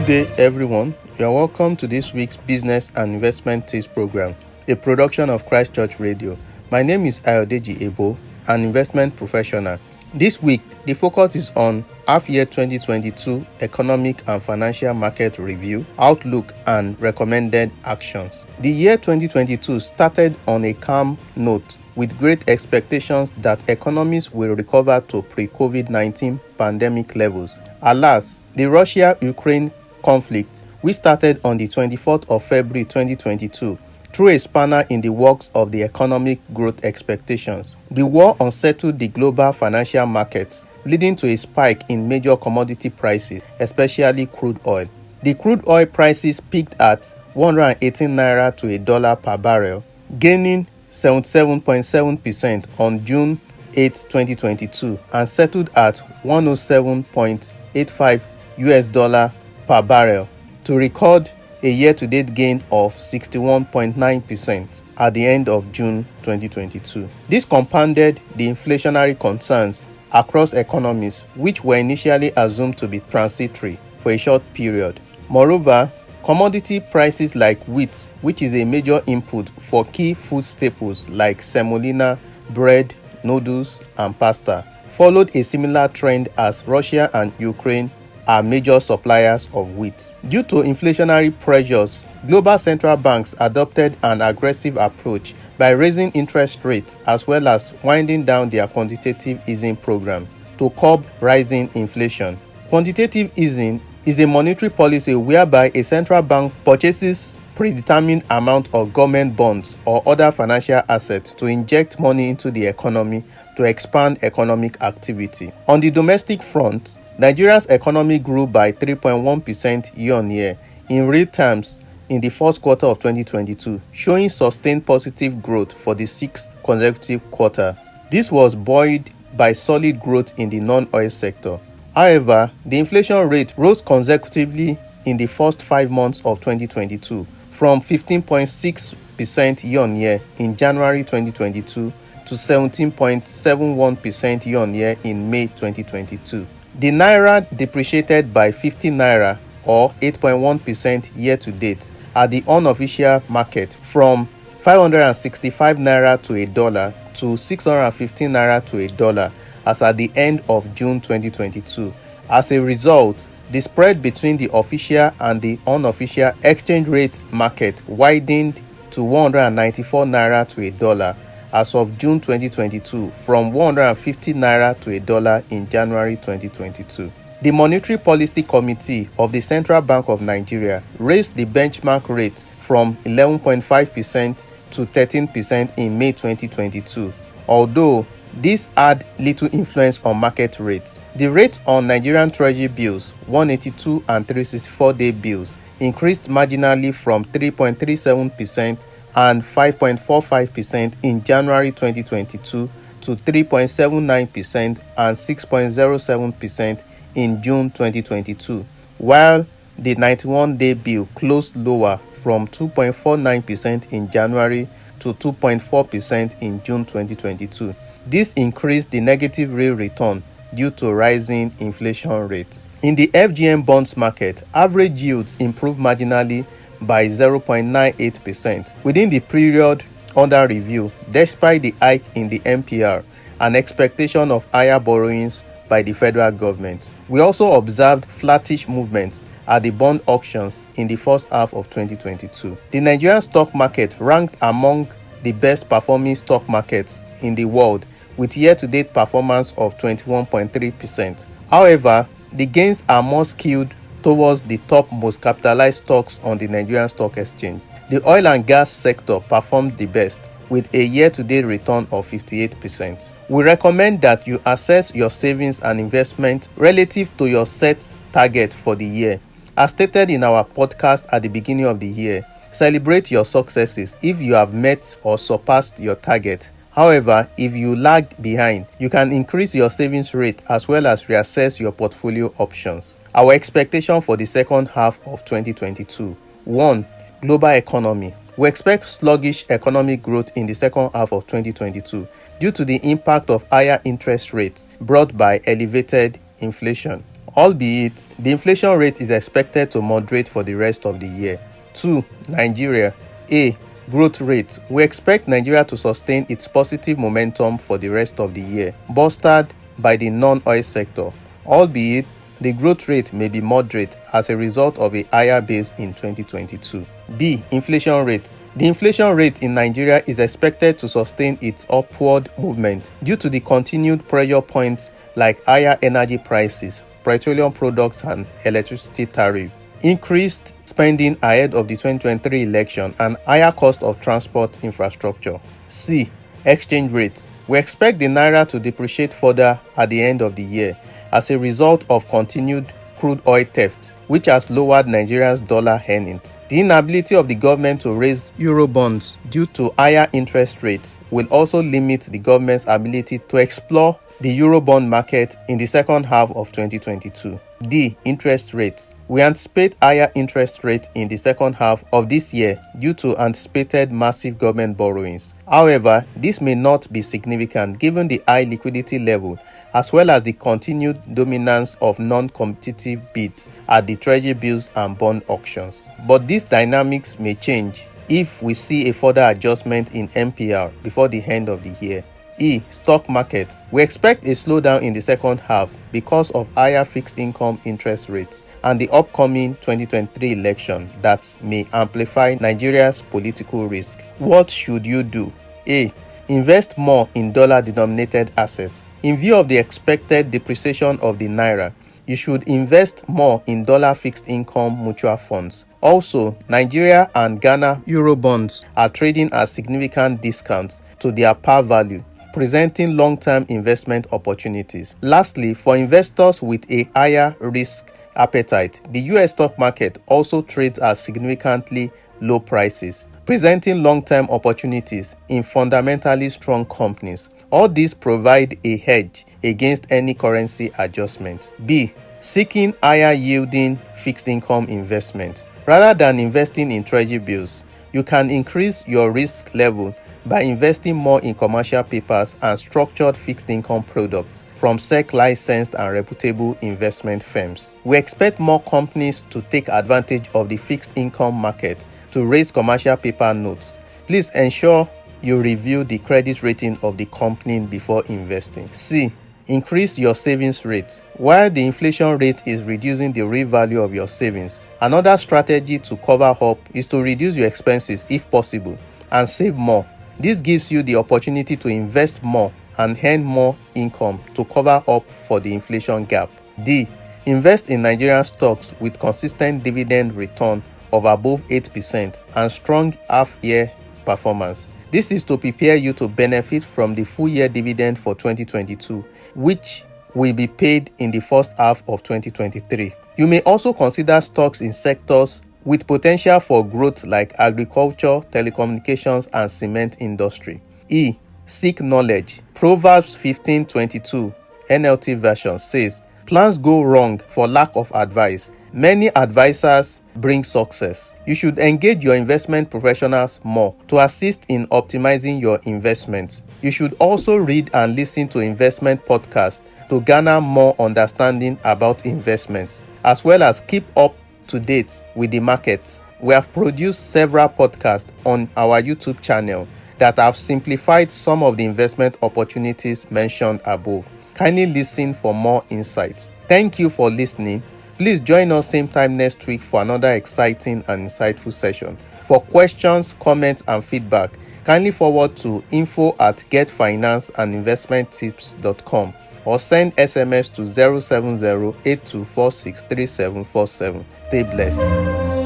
Good day, everyone. You are welcome to this week's Business and Investment Tips program, a production of Christ Church Radio. My name is Ayodeji Ebo, an investment professional. This week, the focus is on half-year 2022 economic and financial market review, outlook, and recommended actions. The year 2022 started on a calm note, with great expectations that economies will recover to pre-COVID-19 pandemic levels. Alas, the Russia-Ukraine conflict, which started on the 24th of February 2022, threw a spanner in the works of the economic growth expectations. The war unsettled the global financial markets, leading to a spike in major commodity prices, especially crude oil. The crude oil prices peaked at 118 naira to $1 per barrel, gaining 77.7% on June 8, 2022, and settled at $107.85 per barrel to record a year-to-date gain of 61.9% at the end of June 2022. This compounded the inflationary concerns across economies, which were initially assumed to be transitory for a short period. Moreover, commodity prices like wheat, which is a major input for key food staples like semolina, bread, noodles, and pasta, followed a similar trend as Russia and Ukraine are major suppliers of wheat. Due to inflationary pressures, global central banks adopted an aggressive approach by raising interest rates as well as winding down their quantitative easing program to curb rising inflation. Quantitative easing is a monetary policy whereby a central bank purchases predetermined amount of government bonds or other financial assets to inject money into the economy to expand economic activity. On the domestic front, Nigeria's economy grew by 3.1% year-on-year in real terms in the first quarter of 2022, showing sustained positive growth for the 6th consecutive quarters. This was buoyed by solid growth in the non-oil sector. However, the inflation rate rose consecutively in the first 5 months of 2022, from 15.6% year-on-year in January 2022 to 17.71% year-on-year in May 2022. The naira depreciated by 50 naira or 8.1% year-to-date at the unofficial market, from 565 naira to $1 to 615 naira to $1 as at the end of June 2022. As a result, the spread between the official and the unofficial exchange rate market widened to 194 naira to $1 as of June 2022, from 150 naira to $1 in January 2022. The Monetary Policy Committee of the Central Bank of Nigeria raised the benchmark rate from 11.5% to 13% in May 2022, although this had little influence on market rates. The rate on Nigerian Treasury bills, 182 and 364-day bills, increased marginally from 3.37% and 5.45% in January 2022 to 3.79% and 6.07% in June 2022, while the 91-day bill closed lower from 2.49% in January to 2.4% in June 2022. This increased the negative real return due to rising inflation rates. In the FGM bonds market, average yields improved marginally by 0.98% within the period under review, despite the hike in the MPR and expectation of higher borrowings by the federal government. We also observed flattish movements at the bond auctions in the first half of 2022. The Nigerian stock market ranked among the best performing stock markets in the world, with year-to-date performance of 21.3%. However, the gains are more skewed towards the top most capitalized stocks on the Nigerian Stock Exchange. The oil and gas sector performed the best, with a year-to-date return of 58%. We recommend that you assess your savings and investment relative to your set target for the year. As stated in our podcast at the beginning of the year, celebrate your successes if you have met or surpassed your target. However, if you lag behind, you can increase your savings rate as well as reassess your portfolio options. Our expectation for the second half of 2022. 1. Global economy. We expect sluggish economic growth in the second half of 2022 due to the impact of higher interest rates brought by elevated inflation. albeit the inflation rate is expected to moderate for the rest of the year. 2. Nigeria. A. Growth rate. We expect Nigeria to sustain its positive momentum for the rest of the year, bolstered by the non-oil sector, albeit the growth rate may be moderate as a result of a higher base in 2022. B. Inflation rate. The inflation rate in Nigeria is expected to sustain its upward movement due to the continued pressure points like higher energy prices, petroleum products, and electricity tariff, increased spending ahead of the 2023 election, and higher cost of transport infrastructure. C. Exchange rate. We expect the naira to depreciate further at the end of the year as a result of continued crude oil theft, which has lowered Nigeria's dollar earnings. The inability of the government to raise Eurobonds due to higher interest rates will also limit the government's ability to explore the Eurobond market in the second half of 2022. D. Interest rate. We anticipate higher interest rates in the second half of this year due to anticipated massive government borrowings. However, this may not be significant given the high liquidity level as well as the continued dominance of non-competitive bids at the treasury bills and bond auctions. But these dynamics may change if we see a further adjustment in MPR before the end of the year. E. Stock market. We expect a slowdown in the second half because of higher fixed income interest rates and the upcoming 2023 election that may amplify Nigeria's political risk. What should you do? A. Invest more in dollar-denominated assets. In view of the expected depreciation of the naira, you should invest more in dollar fixed income mutual funds. Also, Nigeria and Ghana Eurobonds are trading at significant discounts to their par value, presenting long-term investment opportunities. Lastly, for investors with a higher risk appetite, the US stock market also trades at significantly low prices, presenting long-term opportunities in fundamentally strong companies. All these provide a hedge against any currency adjustment. B. Seeking higher yielding fixed income investment. Rather than investing in treasury bills, you can increase your risk level by investing more in commercial papers and structured fixed income products from SEC licensed and reputable investment firms. We expect more companies to take advantage of the fixed income market to raise commercial paper notes. Please ensure you review the credit rating of the company before investing. C. Increase your savings rate. While the inflation rate is reducing the real value of your savings, another strategy to cover up is to reduce your expenses if possible and save more. This gives you the opportunity to invest more and earn more income to cover up for the inflation gap. D. Invest in Nigerian stocks with consistent dividend return of above 8% and strong half-year performance. This is to prepare you to benefit from the full-year dividend for 2022, which will be paid in the first half of 2023. You may also consider stocks in sectors with potential for growth like agriculture, telecommunications, and cement industry. E. Seek knowledge. Proverbs 15:22 NLT version says, "Plans go wrong for lack of advice. Many advisors bring success." You should engage your investment professionals more to assist in optimizing your investments. You should also read and listen to investment podcasts to garner more understanding about investments, as well as keep up to date with the market. We have produced several podcasts on our YouTube channel that have simplified some of the investment opportunities mentioned above. Kindly listen for more insights. Thank you for listening. Please join us same time next week for another exciting and insightful session. For questions, comments, and feedback, kindly forward to info@getfinanceandinvestmenttips.com or send SMS to 07082463747. Stay blessed.